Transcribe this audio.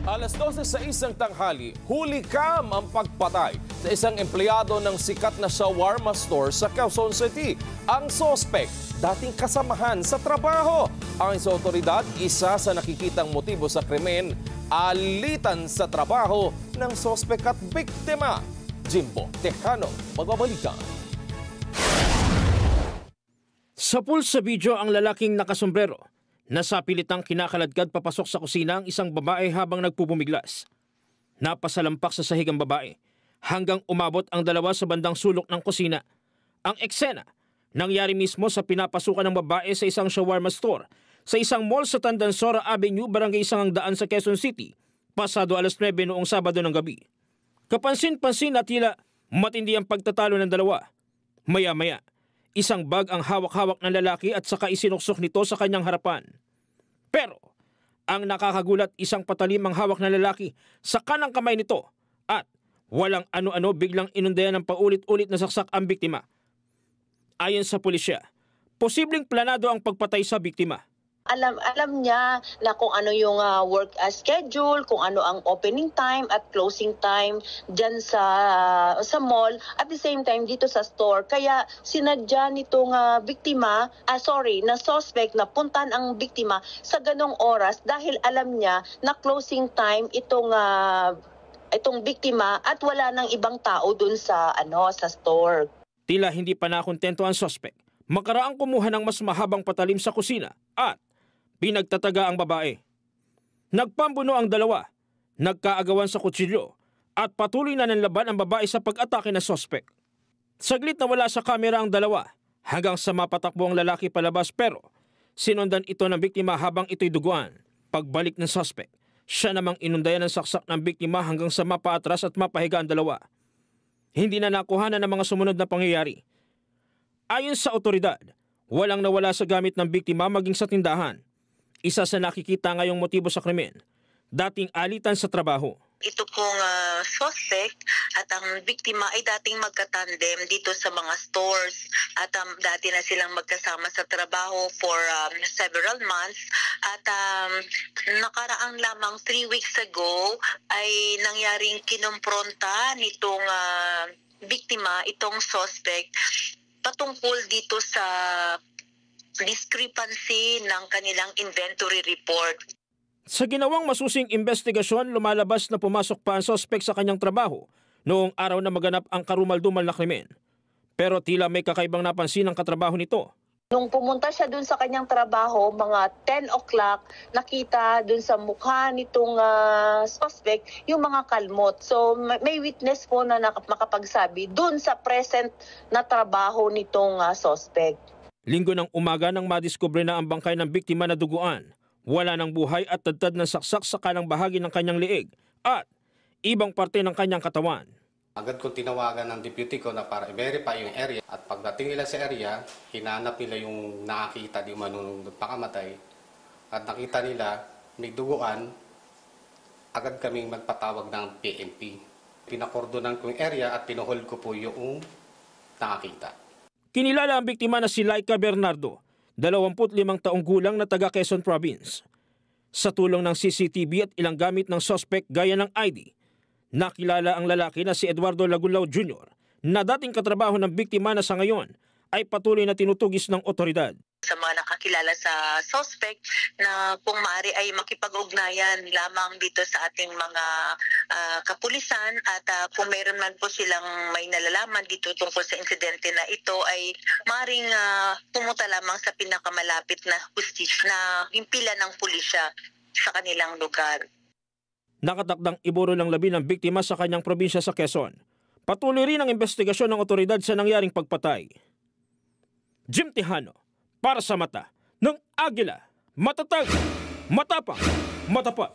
Alas 12 sa isang tanghali, huli kam ang pagpatay sa isang empleyado ng sikat na shawarma store sa Quezon City. Ang sospek, dating kasamahan sa trabaho. Ayon sa otoridad, isa sa nakikitang motibo sa krimen, alitan sa trabaho ng sospek at biktima. Jimbo Tejano, magbabalikan. Sa pool sa video ang lalaking nakasombrero. Nasapilitang kinakaladkad papasok sa kusina ang isang babae habang nagpupumiglas. Napasalampak sa sahig ang babae hanggang umabot ang dalawa sa bandang sulok ng kusina. Ang eksena nangyari mismo sa pinapasukan ng babae sa isang shawarma store sa isang mall sa Tandansora Avenue, Barangay Sangangdaan sa Quezon City, pasado alas 9 noong Sabado ng gabi. Kapansin-pansin na tila matindi ang pagtatalo ng dalawa. Maya-maya, isang bag ang hawak-hawak ng lalaki at saka isinuksok nito sa kanyang harapan. Pero, ang nakakagulat, isang patalim ang hawak ng lalaki sa kanang kamay nito at walang ano-ano biglang inundayan ng paulit-ulit na saksak ang biktima. Ayon sa pulisya, posibleng planado ang pagpatay sa biktima. Alam niya na kung ano yung work schedule, kung ano ang opening time at closing time dyan sa mall, at the same time dito sa store. Kaya sinadya nitong na suspect na puntan ang biktima sa ganong oras dahil alam niya na closing time itong biktima at wala nang ibang tao dun sa store. Tila hindi pa nakontento ang suspect. Makaraang kumuha ng mas mahabang patalim sa kusina at pinagtataga ang babae. Nagpambuno ang dalawa, nagkaagawan sa kutsilyo at patuloy na nanlaban ang babae sa pag-atake ng suspect. Saglit na wala sa kamera ang dalawa hanggang sa mapatakbo ang lalaki palabas pero sinundan ito ng biktima habang ito'y duguan. Pagbalik ng suspect, siya namang inundayan ng saksak ng biktima hanggang sa mapaatras at mapahiga ang dalawa. Hindi na nakuhanan ng mga sumunod na pangyayari. Ayon sa otoridad, walang nawala sa gamit ng biktima maging sa tindahan. Isa sa nakikita ngayong motibo sa krimen, dating alitan sa trabaho. Ito pong suspect at ang biktima ay dating magkatandem dito sa mga stores at dati na silang magkasama sa trabaho for several months at nakaraang lamang 3 weeks ago ay nangyaring kinumpronta nitong biktima, itong suspect patungkol dito sa discrepancy ng kanilang inventory report. Sa ginawang masusing investigasyon, lumalabas na pumasok pa ang suspect sa kanyang trabaho noong araw na maganap ang karumal-dumal na krimen. Pero tila may kakaibang napansin ang katrabaho nito. Nung pumunta siya dun sa kanyang trabaho, mga 10 o'clock, nakita dun sa mukha nitong suspect yung mga kalmot. So may witness po na makapagsabi dun sa present na trabaho nitong suspect. Linggo ng umaga nang madiskubre na ang bangkay ng biktima na duguan, wala ng buhay at tadtad ng saksak sa kanang bahagi ng kanyang liig at ibang parte ng kanyang katawan. Agad kong tinawagan ng deputy ko na para i-verify yung area at pagdating nila sa area, hinanap nila yung nakakita di manunong pakamatay at nakita nila may duguan, agad kaming magpatawag ng PNP. Pinakordonan ko yung area at pinuhold ko po yung nakakita. Kinilala ang biktima na si Laika Bernardo, 25 taong gulang na taga Quezon Province. Sa tulong ng CCTV at ilang gamit ng suspect gaya ng ID, nakilala ang lalaki na si Eduardo Lagulao Jr. na dating katrabaho ng biktima na sa ngayon ay patuloy na tinutugis ng otoridad. Sa mga nakakilala sa suspect na kung maaari ay makipag-ugnayan lamang dito sa ating mga kapulisan at kung mayroon man po silang may nalalaman dito tungkol sa insidente na ito ay maaaring pumunta lamang sa pinakamalapit na hustisya na himpilan ng pulisya sa kanilang lugar. Nakatakdang iburo ng labi ng biktima sa kanyang probinsya sa Quezon. Patuloy rin ang investigasyon ng otoridad sa nangyaring pagpatay. Jim Tejano, para sa mata ng Agila, matatag, matapang, matapat.